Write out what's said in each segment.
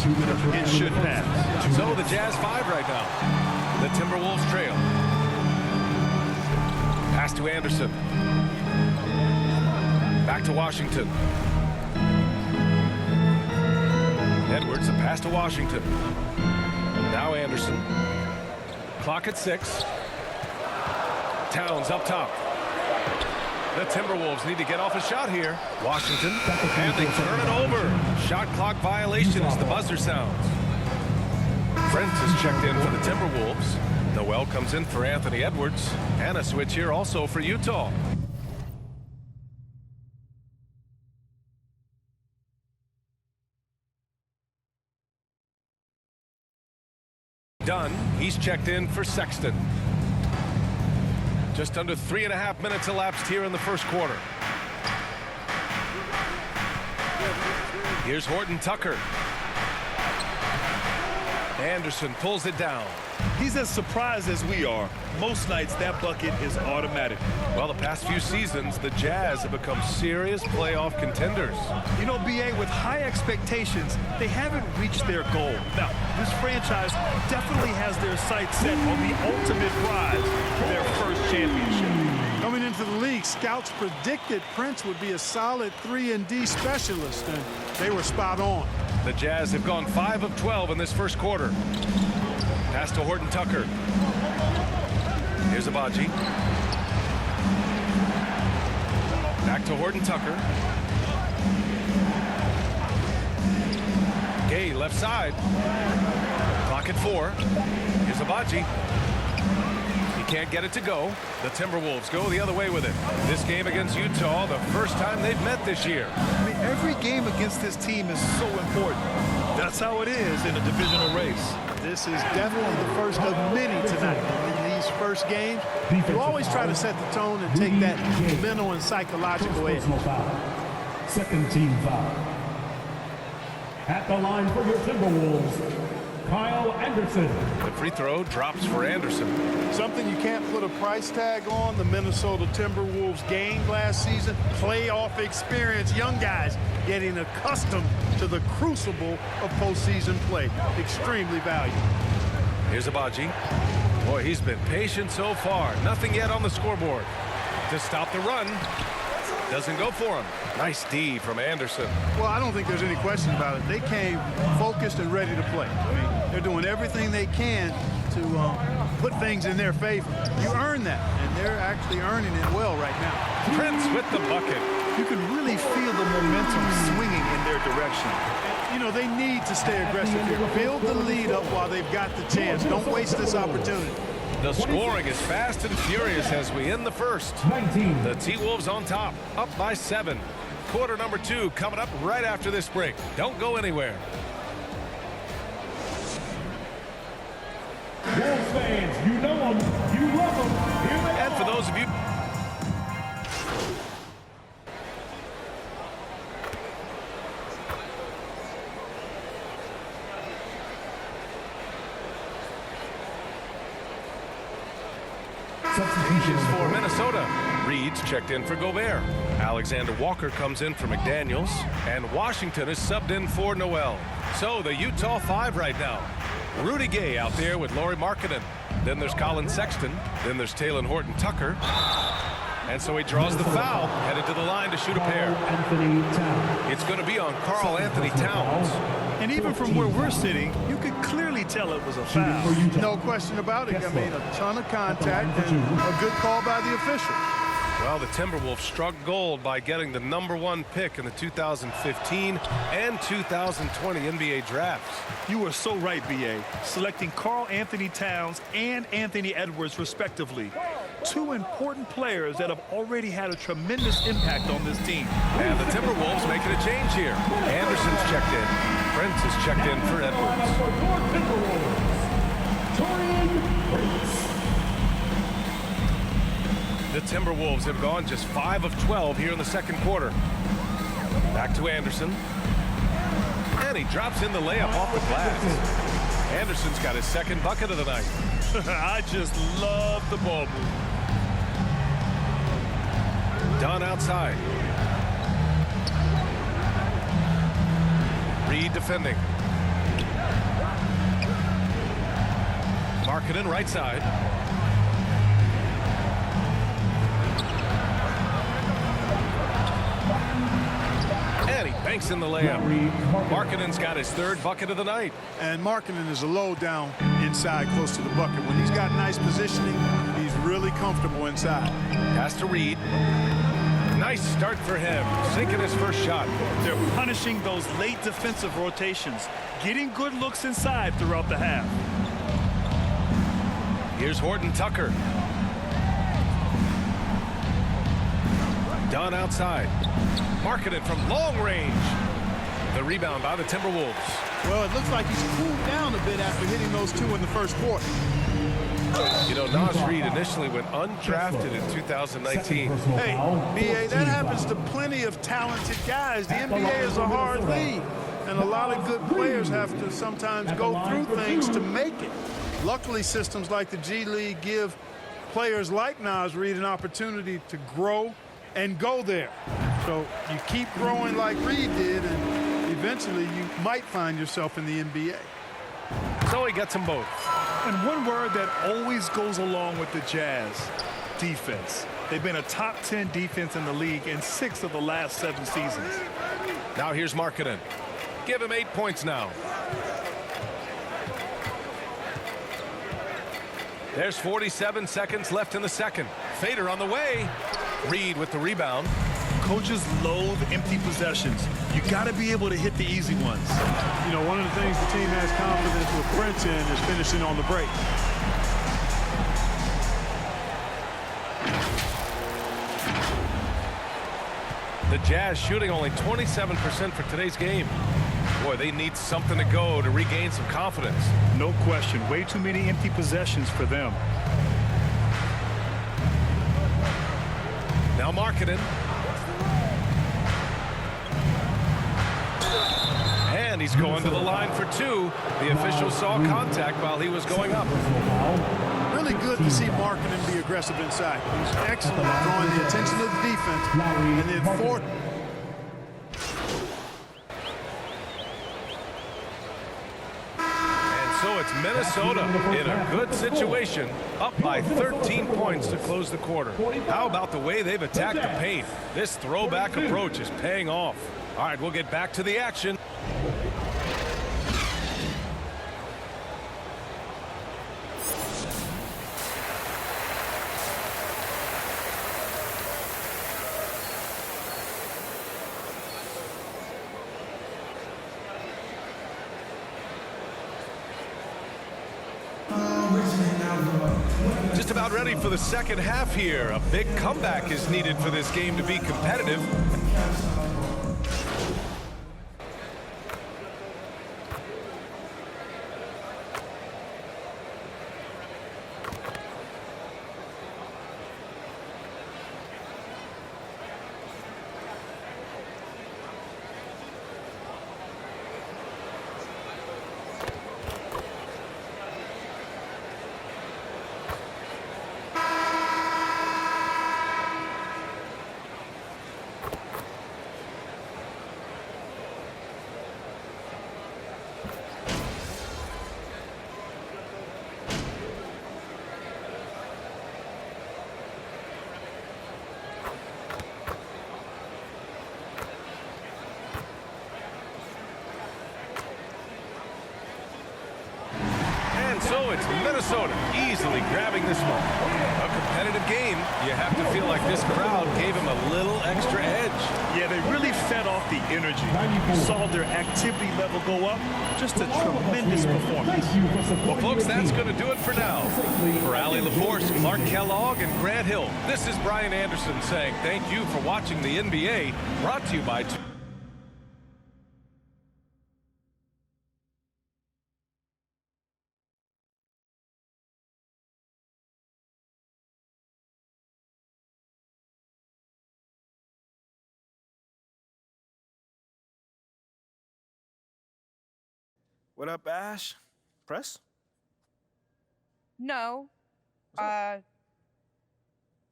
It should pass. So the Jazz 5 right now. The Timberwolves trail. Pass to Anderson. Back to Washington. Edwards, a pass to Washington. Now Anderson. Clock at 6. Towns up top. The Timberwolves need to get off a shot here. Washington, and they turn it over. Shot clock violation as the buzzer sounds. Brent is checked in for the Timberwolves. Noel comes in for Anthony Edwards. And a switch here also for Utah. Dunn, he's checked in for Sexton. Just under 3.5 minutes elapsed here in the first quarter. Here's Horton Tucker. Anderson pulls it down. He's as surprised as we are. Most nights that bucket is automatic. Well, the past few seasons, the Jazz have become serious playoff contenders. You know, BA, with high expectations, they haven't reached their goal. Now, this franchise definitely has their sights set on the ultimate prize, their first championship. Coming into the league, scouts predicted Prince would be a solid 3-and-D specialist, and they were spot on. The Jazz have gone 5 of 12 in this first quarter. Pass to Horton Tucker. Here's Abaji. Back to Horton Tucker. Gay left side. Clock at 4. Here's Abaji. He can't get it to go. The Timberwolves go the other way with it. This game against Utah, the first time they've met this year. I mean, every game against this team is so important. That's how it is in a divisional race. This is definitely the first of many tonight. In these first games, you always try to set the tone and take that mental and psychological edge. Second team foul. At the line for your Timberwolves, Kyle Anderson. The free throw drops for Anderson. Something you can't put a price tag on. The Minnesota Timberwolves gained last season. Playoff experience. Young guys getting accustomed to the crucible of postseason play. Extremely valuable. Here's Abaji. Boy, he's been patient so far. Nothing yet on the scoreboard. To stop the run. Doesn't go for him. Nice D from Anderson. Well, I don't think there's any question about it. They came focused and ready to play. I mean, they're doing everything they can to put things in their favor. You earn that, and they're actually earning it well right now. Prince with the bucket. You can really feel the momentum swinging in their direction. You know, they need to stay aggressive here. Build the lead up while they've got the chance. Don't waste this opportunity. The scoring is fast and furious as we end the first. 19. The T-Wolves on top, up by 7. Quarter number 2 coming up right after this break. Don't go anywhere. Wolves fans, you know them, you love them. Here they And for are. those of you... Substitution for Minnesota. Reed's checked in for Gobert. Alexander Walker comes in for McDaniels. And Washington is subbed in for Noel. So the Utah 5 right now. Rudy Gay out there with Lauri Markkanen. Then there's Colin Sexton. Then there's Talen Horton Tucker. And so he draws the foul, headed to the line to shoot a pair. Anthony Towns. It's going to be on Karl Anthony Towns. And even from where we're sitting, you could clearly tell it was a foul. No question about it. I mean, a ton of contact and a good call by the official. Well, the Timberwolves struck gold by getting the #1 pick in the 2015 and 2020 NBA drafts. You are so right, BA. Selecting Karl Anthony Towns and Anthony Edwards, respectively. Two important players that have already had a tremendous impact on this team. And the Timberwolves making a change here. Anderson's checked in. Prince is checked in for Edwards. The Timberwolves have gone just 5 of 12 here in the second quarter. Back to Anderson. And he drops in the layup off the glass. Anderson's got his second bucket of the night. I just love the ball move. Dunn outside. Reed defending. Markkanen right side. And he banks in the layup. Markkanen's got his third bucket of the night. And Markkanen is a low down inside close to the bucket. When he's got nice positioning, he's really comfortable inside. Pass to Reed. Nice start for him, sinking his first shot. They're punishing those late defensive rotations, getting good looks inside throughout the half. Here's Horton Tucker. Dunn outside. Markkanen from long range. The rebound by the Timberwolves. Well, it looks like he's cooled down a bit after hitting those two in the first quarter. You know, Naz Reid initially went undrafted in 2019. Hey, B.A., that happens to plenty of talented guys. The NBA is a hard league, and a lot of good players have to sometimes go through things to make it. Luckily, systems like the G League give players like Naz Reid an opportunity to grow and go there. So you keep growing like Reid did, and eventually you might find yourself in the NBA. So he gets them both. And one word that always goes along with the Jazz, defense. They've been a top 10 defense in the league in 6 of the last 7 seasons. Now here's Markkanen. Give him 8 points now. There's 47 seconds left in the second. Fader on the way. Reed with the rebound. Coaches loathe empty possessions. You got to be able to hit the easy ones. You know, one of the things the team has confidence with Prince in is finishing on the break. The Jazz shooting only 27% for today's game. Boy, they need something to go to regain some confidence. No question. Way too many empty possessions for them. Now Markkanen. And he's going to the line for 2. The official saw contact while he was going up. Really good to see Markkanen be aggressive inside. He's excellent at drawing the attention of the defense. And then fourth. So it's Minnesota in a good situation, up by 13 points to close the quarter. How about the way they've attacked the paint? This throwback approach is paying off. All right, we'll get back to the action. Just about ready for the second half here. A big comeback is needed for this game to be competitive. So it's Minnesota easily grabbing this one. A competitive game. You have to feel like this crowd gave him a little extra edge. Yeah, they really fed off the energy. You saw their activity level go up. Just a tremendous performance. Well, folks, that's going to do it for now. For Allie LaForce, Clark Kellogg, and Grant Hill, this is Brian Anderson saying thank you for watching the NBA, brought to you by... What up, Ash? Press? No. I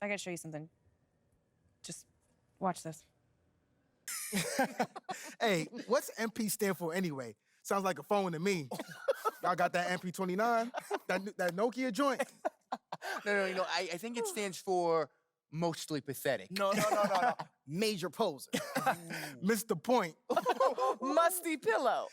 gotta show you something. Just watch this. Hey, what's MP stand for anyway? Sounds like a phone to me. Y'all got that MP29, that Nokia joint. No. I think it stands for mostly pathetic. No. Major poser. Missed the point. Musty pillow.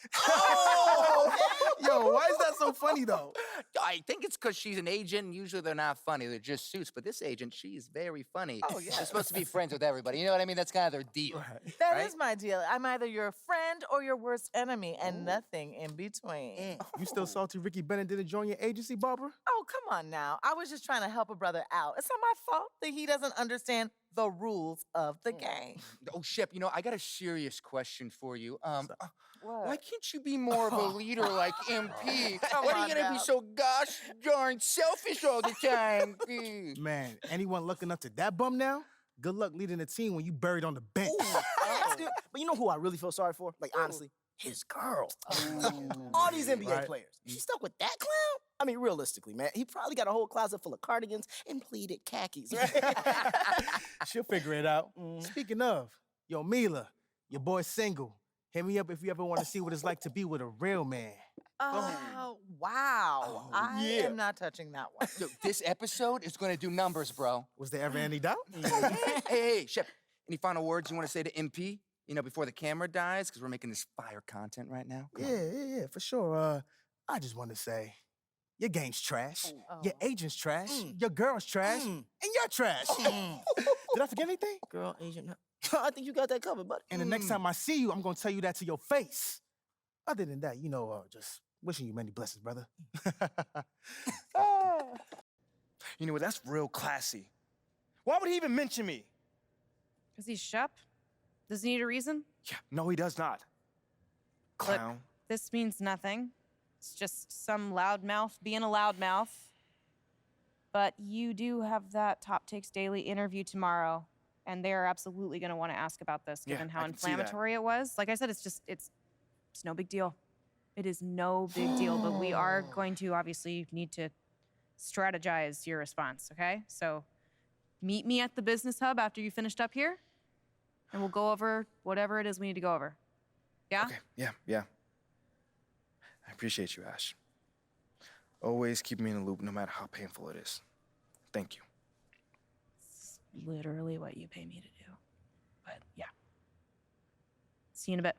Yo, why is that so funny though? I think it's because she's an agent, and usually they're not funny. They're just suits. But this agent, she's very funny. Oh, yeah. They're supposed to be friends with everybody. You know what I mean? That's kind of their deal. That Right? is my deal. I'm either your friend or your worst enemy, and nothing in between. You still salty Ricky Bennett didn't join your agency, Barbara? Oh, come on now. I was just trying to help a brother out. It's not my fault that he doesn't understand the rules of the game. Oh, Shep, I got a serious question for you. What? Why can't you be more of a leader like MP? Come Why are on you gonna now. be so gosh darn selfish all the time? Man, anyone looking up to that bum now? Good luck leading the team when you buried on the bench. That's good. But you know who I really feel sorry for? Like, honestly, his girl. All these NBA Right. players. She stuck with that clown? I mean, realistically, man, he probably got a whole closet full of cardigans and pleated khakis, right? She'll figure it out. Speaking of, yo, Mila, your boy's single. Hit me up if you ever want to see what it's like to be with a real man. Oh, wow. I yeah. am not touching that one. Yo, this episode is gonna do numbers, bro. Was there ever any doubt? Hey, Shep, any final words you want to say to MP? Before the camera dies, because we're making this fire content right now. Come on. Yeah, for sure. I just want to say, your game's trash. Your agent's trash. Your girl's trash. And you're trash. Did I forget anything? Girl, agent, I think you got that covered, buddy. And the next time I see you, I'm going to tell you that to your face. Other than that, just wishing you many blessings, brother. You know what? That's real classy. Why would he even mention me? Because he's Shep? Does he need a reason? Yeah, no, he does not. Look, Clown. this means nothing. It's just some loudmouth being a loudmouth. But you do have that Top Takes Daily interview tomorrow, and they're absolutely going to want to ask about this, Yeah, given I how can see that. inflammatory it was. Like I said, it's no big deal. It is no big deal, but we are going to obviously need to strategize your response, okay? So meet me at the business hub after you finished up here, and we'll go over whatever it is we need to go over. Yeah? Okay, yeah. I appreciate you, Ash. Always keep me in the loop, no matter how painful it is. Thank you. It's literally what you pay me to do. But yeah. See you in a bit.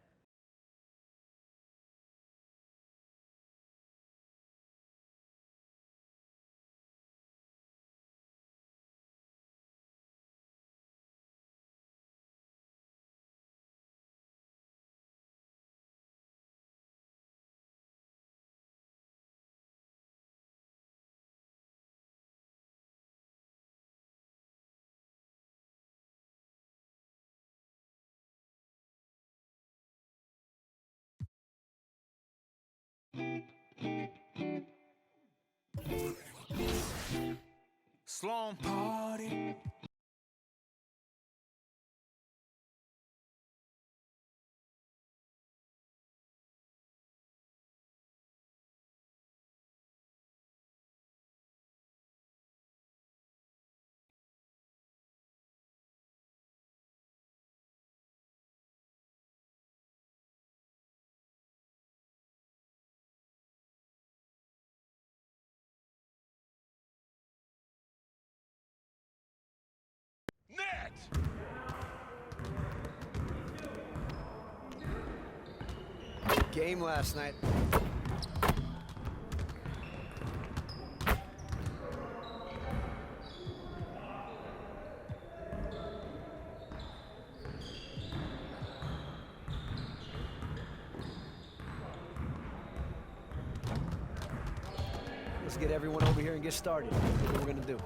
Sloan party. Net! Game last night. Let's get everyone over here and get started. That's what we're gonna do.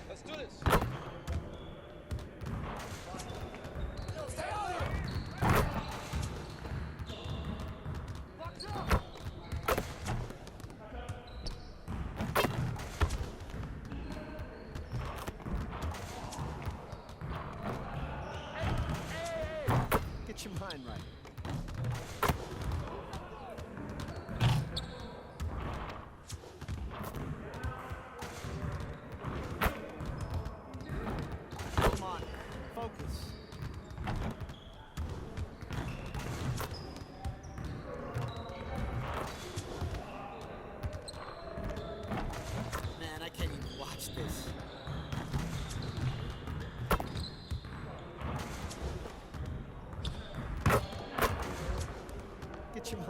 Let's do this. Get your mind right. Come on, focus.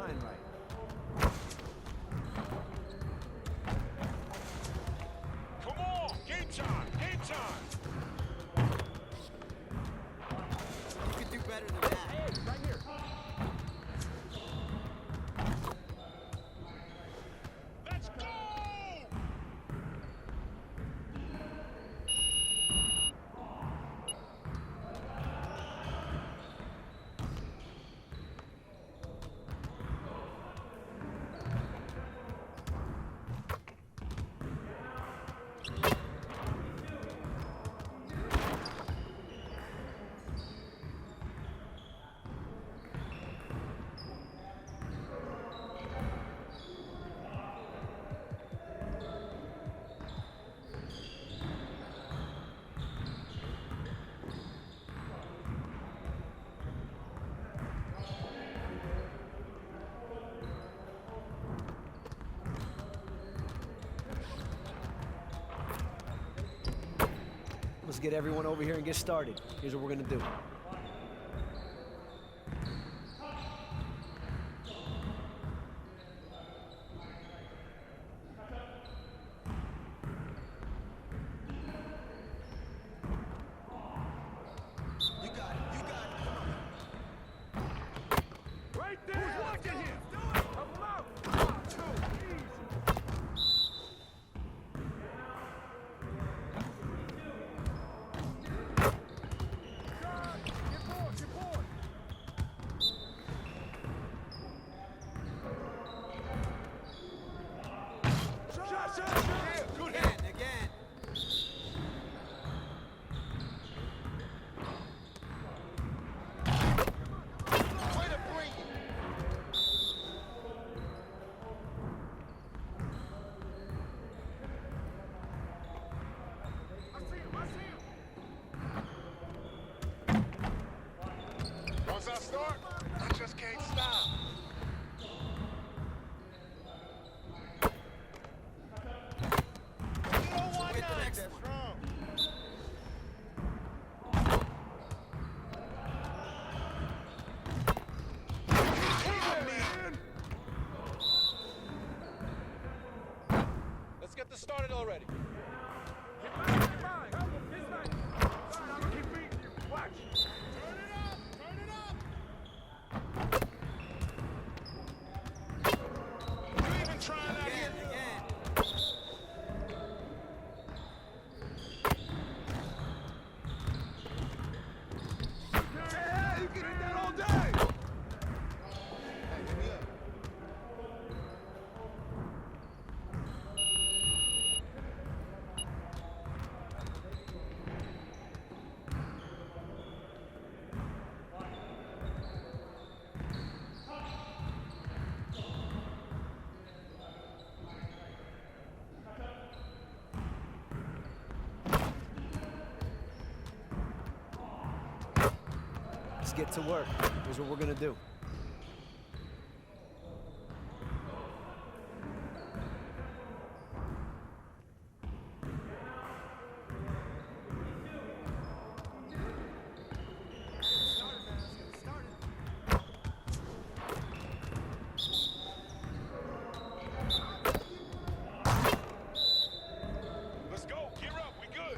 mind right. Come on, game time, game time. You could do better than that. Hey, right here. Let's go! Let's get everyone over here and get started. Here's what we're gonna do. Right there! Who's watching him? Help him out! 1, 2, easy. Once I start, I just can't stop. Let's get this started already. Watch. Turn it up! Turn it up! You even trying that again? Yeah, you can hit that all day! Hey, give me up. Let's get to work. Here's what we're gonna do. Let's go. Gear up. We good.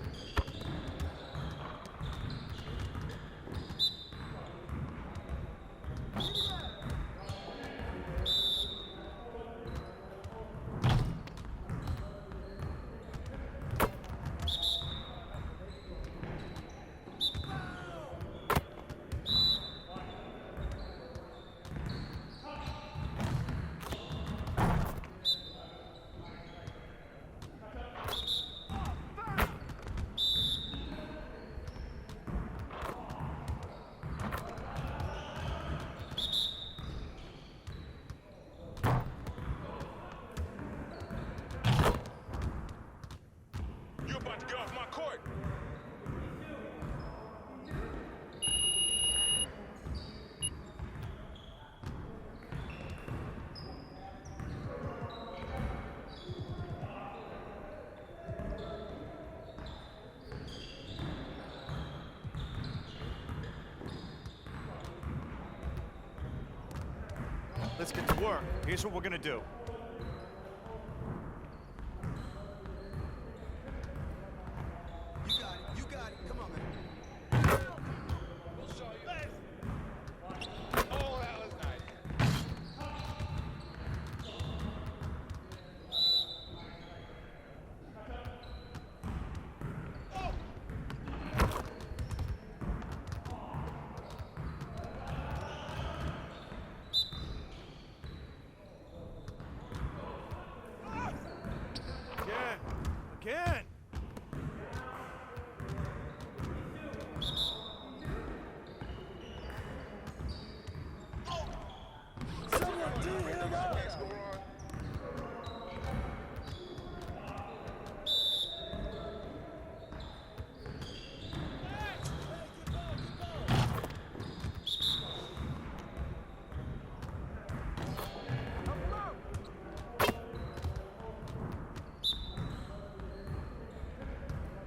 let's get to work. Here's what we're gonna do. You got it. Come on, man. We'll show you. Oh, that was nice. Again.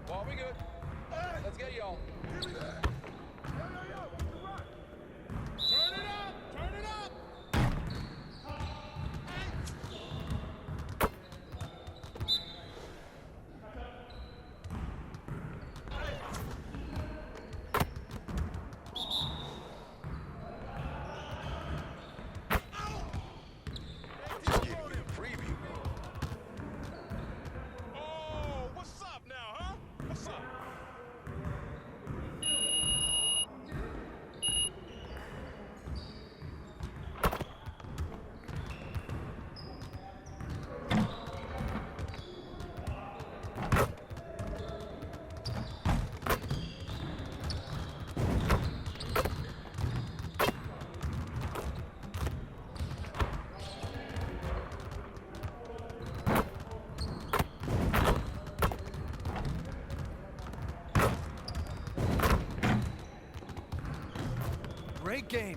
Well, we good. Let's get y'all. Turn it up! Turn it up! Just giving you a preview. Oh, what's up now, huh? What's up? Great game.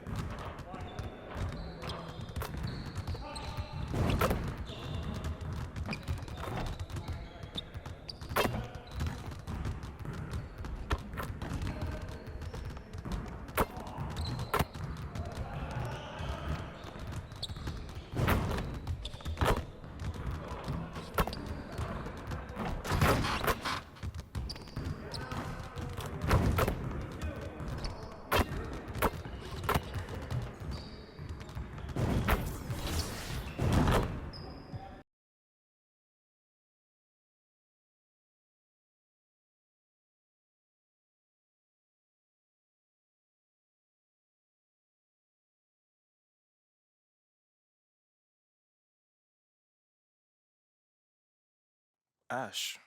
Ash,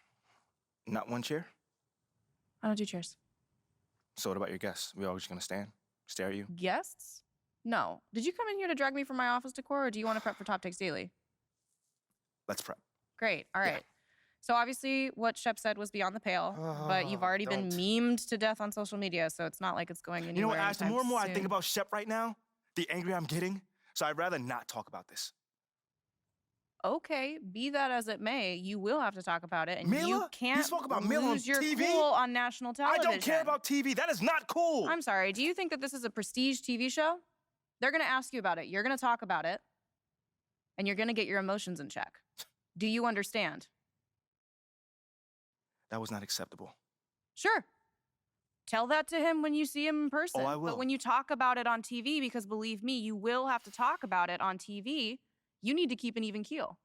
not one chair? I don't do chairs. So what about your guests? We all just gonna stand, stare at you? Guests? No. Did you come in here to drag me from my office decor, or do you want to prep for Top Takes Daily? Let's prep. Great. All right. Yeah. So obviously what Shep said was beyond the pale, but you've already been memed to death on social media, so it's not like it's going anywhere. You know what, Ash? The anytime more and more I think soon. about Shep right now, the angrier I'm getting. So I'd rather not talk about this. Okay, be that as it may, you will have to talk about it, and Mila? you You can't spoke about Mila on lose your TV? cool on national I television. don't care about TV. That is not cool. I'm sorry. Do you think that this is a prestige TV show? They're going to ask you about it. You're going to talk about it, and you're going to get your emotions in check. Do you understand? That was not acceptable. Sure. Tell that to him when you see him in person. I will. But when you talk about it on TV, because believe me, you will have to talk about it on TV, you need to keep an even keel.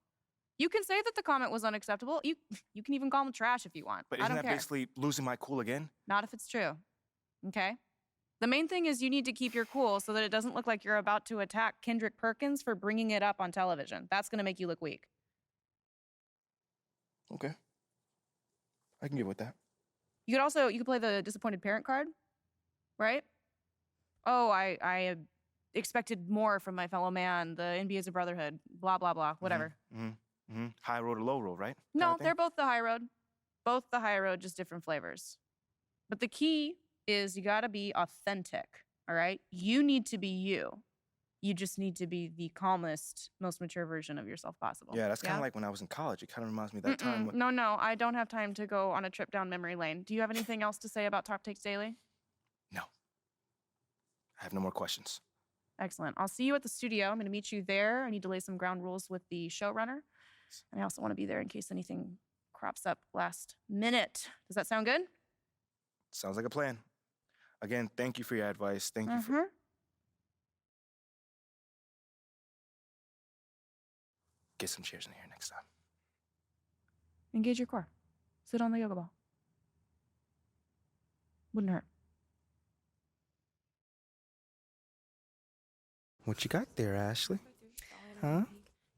You can say that the comment was unacceptable. You can even call him trash if you want. But I isn't don't that care. basically losing my cool again? Not if it's true. Okay? The main thing is you need to keep your cool so that it doesn't look like you're about to attack Kendrick Perkins for bringing it up on television. That's going to make you look weak. Okay. I can get with that. You could play the disappointed parent card, right? Oh, I expected more from my fellow man. The NBA is a brotherhood. Blah, blah, blah. Whatever. High road or low road, right? No, they're both the high road. Both the high road, just different flavors. But the key is you got to be authentic, all right? You need to be you. You just need to be the calmest, most mature version of yourself possible. Yeah, that's kind of like when I was in college. It kind of reminds me of that time when... No, I don't have time to go on a trip down memory lane. Do you have anything else to say about Top Takes Daily? No. I have no more questions. Excellent. I'll see you at the studio. I'm going to meet you there. I need to lay some ground rules with the showrunner. And I also want to be there in case anything crops up last minute. Does that sound good? Sounds like a plan. Again, thank you for your advice. Thank you for... Get some chairs in here next time. Engage your core. Sit on the yoga ball. Wouldn't hurt. What you got there, Ashley? Huh?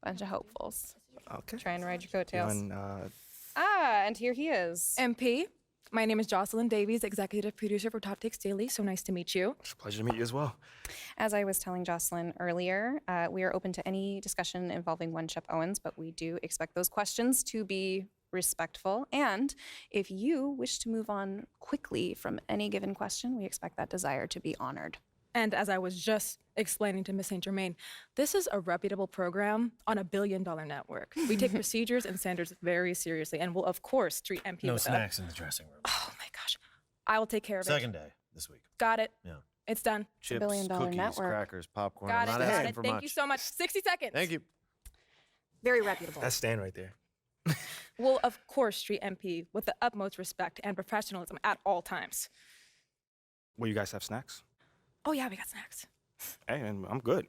Bunch of hopefuls. Okay. Trying to ride your coattails. And, and here he is. MP, my name is Jocelyn Davies, executive producer for Top Takes Daily. So nice to meet you. It's a pleasure to meet you as well. As I was telling Jocelyn earlier, we are open to any discussion involving one Shep Owens, but we do expect those questions to be respectful. And if you wish to move on quickly from any given question, we expect that desire to be honored. And as I was just explaining to Miss St. Germain, this is a reputable program on $1 billion network. We take procedures and standards very seriously and will, of course, treat MP No with snacks in the dressing room. Oh my gosh. I will take care of it. Second day this week. Got it. Yeah. It's done. Chips, billion-dollar cookies, network. crackers, popcorn. Got I'm it. not Got asking it. for Thank much. you so much. 60 seconds. Thank you. Very reputable. That's Stan right there. We'll, of course, treat MP with the utmost respect and professionalism at all times. Will you guys have snacks? Oh, yeah, we got snacks. Hey, and I'm good.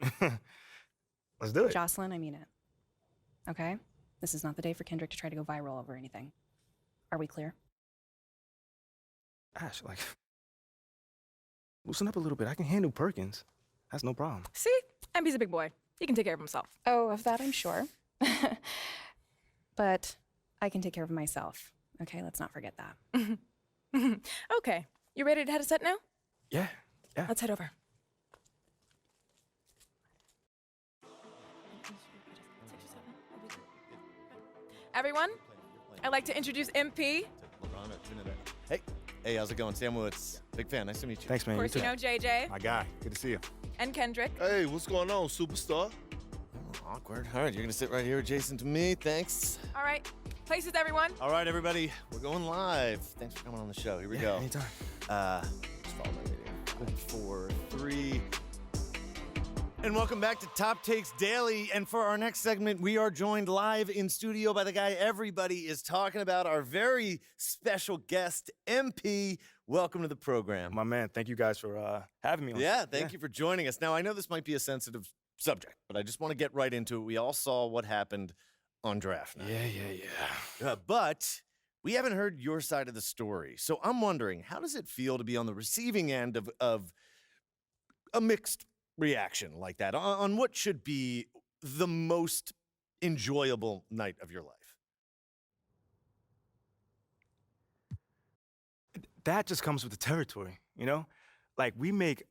Let's do it. Jocelyn, I mean it. Okay? This is not the day for Kendrick to try to go viral over anything. Are we clear? Ash, like, loosen up a little bit. I can handle Perkins. That's no problem. See? MP's a big boy. He can take care of himself. Oh, of that I'm sure. But I can take care of myself. Okay, let's not forget that. Okay. You ready to head a set now? Yeah. Let's head over. Everyone, I'd like to introduce MP. Hey, how's it going? Sam Woods. Big fan. Nice to meet you. Thanks, man. Of course, you know JJ My guy. Good to see you. and Kendrick. Hey, what's going on, superstar? Awkward. All right, you're going to sit right here adjacent to me. Thanks. All right. Places, everyone. All right, everybody. We're going live. Thanks for coming on the show. Here we go. Anytime. Just follow my video. 4, 3. And welcome back to Top Takes Daily. And for our next segment, we are joined live in studio by the guy everybody is talking about, our very special guest, MP. Welcome to the program. My man, thank you guys for having me on. Yeah, thank you for joining us. Now, I know this might be a sensitive subject, but I just want to get right into it. We all saw what happened on draft night. Yeah. But we haven't heard your side of the story. So I'm wondering, how does it feel to be on the receiving end of a mixed reaction like that on what should be the most enjoyable night of your life? That just comes with the territory, you know? Like, we make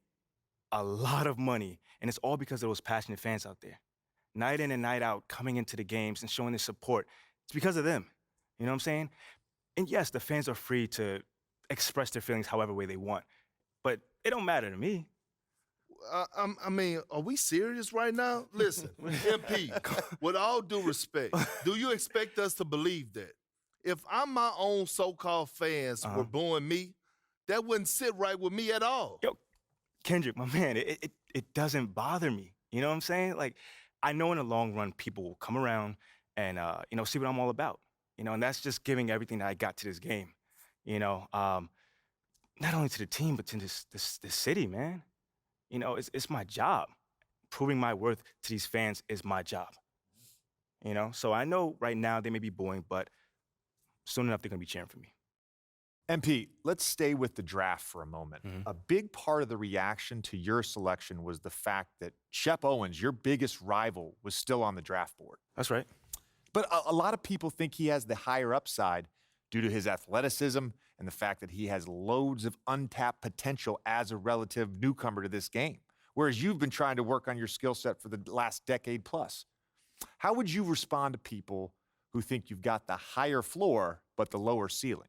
a lot of money, and it's all because of those passionate fans out there. Night in and night out, coming into the games and showing their support. It's because of them. You know what I'm saying? And yes, the fans are free to express their feelings however way they want, but it don't matter to me. I mean, are we serious right now? Listen, MP, with all due respect, do you expect us to believe that? If I'm my own so-called fans were booing me, that wouldn't sit right with me at all. Yo, Kendrick, my man, it doesn't bother me. You know what I'm saying? Like, I know in the long run, people will come around and, see what I'm all about. You know, and that's just giving everything that I got to this game. You know, not only to the team, but to this city, man. You know, it's my job. Proving my worth to these fans is my job. You know, so I know right now they may be booing, but soon enough they're gonna be cheering for me. MP, let's stay with the draft for a moment. A big part of the reaction to your selection was the fact that Shep Owens, your biggest rival, was still on the draft board. That's right. But a lot of people think he has the higher upside due to his athleticism and the fact that he has loads of untapped potential as a relative newcomer to this game, whereas you've been trying to work on your skill set for the last decade plus. How would you respond to people who think you've got the higher floor but the lower ceiling?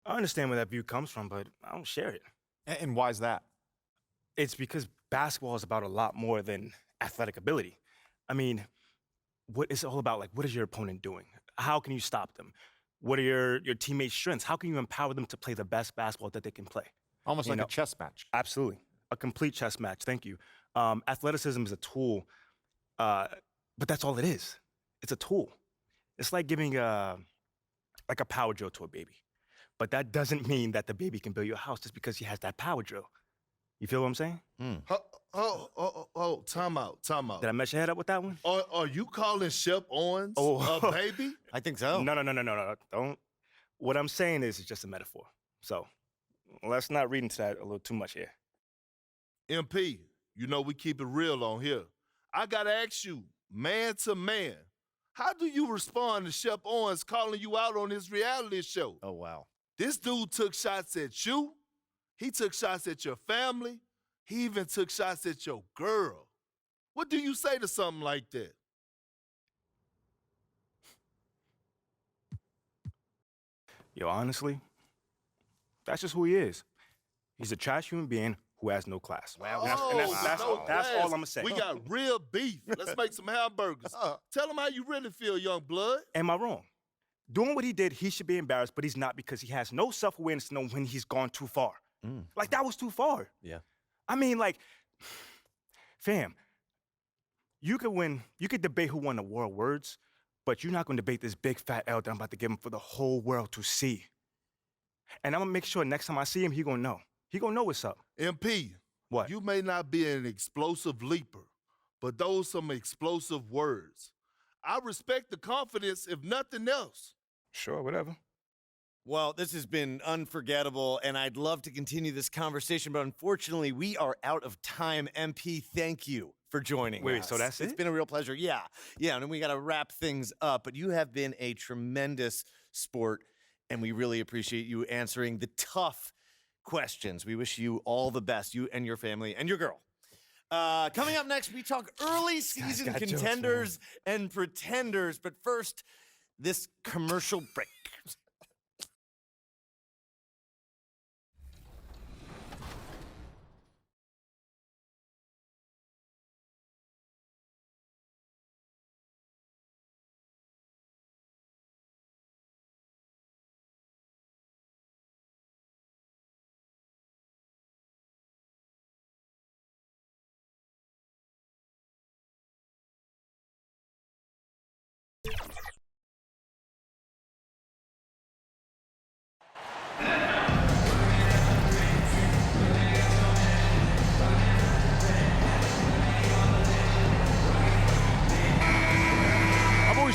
I understand where that view comes from, but I don't share it. And why is that? It's because basketball is about a lot more than athletic ability. I mean, what it's all about, like, what is your opponent doing? How can you stop them? What are your teammates' strengths? How can you empower them to play the best basketball that they can play? Almost like a chess match. Absolutely. A complete chess match. Thank you. Athleticism is a tool, but that's all it is. It's a tool. It's like giving a power drill to a baby. But that doesn't mean that the baby can build your house just because he has that power drill. You feel what I'm saying? Time out. Did I mess your head up with that one? Are you calling Shep Owens a baby? I think so. No. Don't. What I'm saying is it's just a metaphor. So let's not read into that a little too much here. MP, you know we keep it real on here. I gotta ask you, man to man, how do you respond to Shep Owens calling you out on his reality show? Oh, wow. This dude took shots at you. He took shots at your family. He even took shots at your girl. What do you say to something like that? Yo, honestly, that's just who he is. He's a trash human being who has no class. Wow. That's all I'm going to say. We got real beef. Let's make some hamburgers. Tell him how you really feel, young blood. Am I wrong? Doing what he did, he should be embarrassed, but he's not because he has no self-awareness to know when he's gone too far. Like, that was too far. Yeah. I mean, like, fam, you could debate who won the war of words, but you're not going to debate this big fat L that I'm about to give him for the whole world to see. And I'm going to make sure next time I see him, he going to know. He going to know what's up. MP, what? You may not be an explosive leaper, but those some explosive words. I respect the confidence, if nothing else. Sure, whatever. Well, this has been unforgettable, and I'd love to continue this conversation, but unfortunately, we are out of time. MP, thank you for joining us. Wait, so that's it? It's been a real pleasure. Yeah, and then we got to wrap things up, but you have been a tremendous sport, and we really appreciate you answering the tough questions. We wish you all the best, you and your family and your girl. Coming up next, we talk early season contenders and pretenders, but first, this commercial break.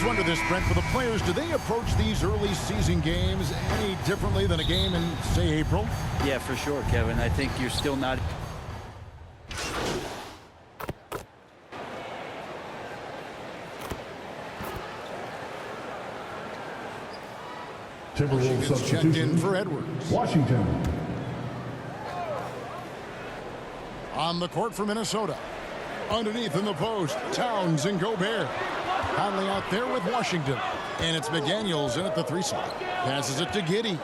Wonder this, Brent, for the players, do they approach these early season games any differently than a game in, say, April? Yeah, for sure, Kevin. I think you're still not... Timberwolves checked in for Edwards. Washington. On the court for Minnesota. Underneath in the post, Towns and Gobert. Conley out there with Washington. And it's McDaniels in at the 3 side. Passes it to Giddey.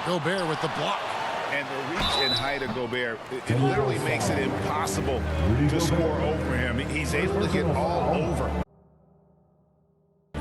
Gobert with the block. And the reach and height of Gobert, it literally makes it impossible to score over him. He's able to get all over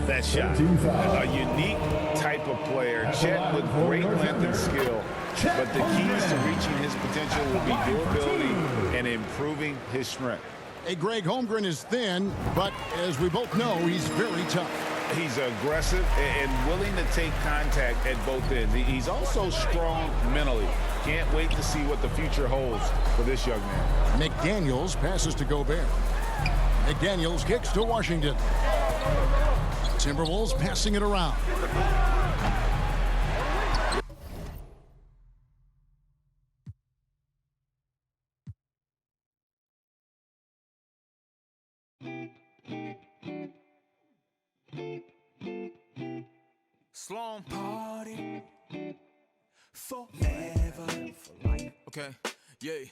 that shot. A unique type of player, Chet with great length and skill. But the keys to reaching his potential will be durability and improving his strength. A Greg Holmgren is thin, but as we both know, he's very tough. He's aggressive and willing to take contact at both ends. He's also strong mentally. Can't wait to see what the future holds for this young man. McDaniels passes to Gobert. McDaniels kicks to Washington. Timberwolves passing it around. Sloan party forever for life. Okay, yeah.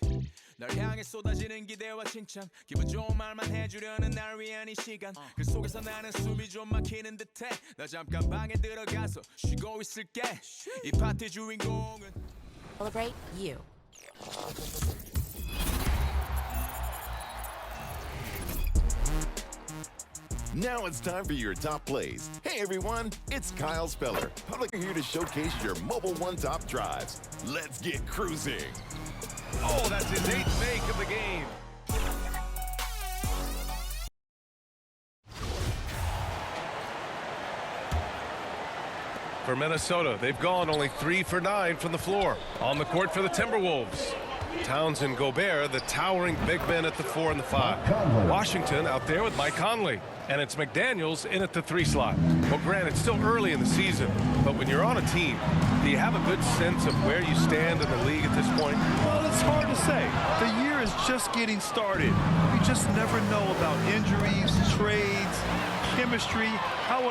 날 향해 쏟아지는 기대와 칭찬 기분 좋은 말만 해주려는 날 위한 이 시간 그 속에서 나는 숨이 좀 막히는 듯해 나 잠깐 방에 들어가서 쉬고 있을게 이 파티 주인공은 Celebrate you. Now it's time for your top plays. Hey everyone, it's Kyle Speller, public here to showcase your Mobile One top drives. Let's get cruising. Oh, that's his 8th make of the game. For Minnesota, they've gone only 3 for 9 from the floor. On the court for the Timberwolves, Towns and Gobert, the towering big men at the 4 and the 5. Washington out there with Mike Conley. And it's McDaniels in at the 3 slot. Well, Grant, it's still early in the season, but when you're on a team, do you have a good sense of where you stand in the league at this point? Well, it's hard to say. The year is just getting started. We just never know about injuries, trades, chemistry, how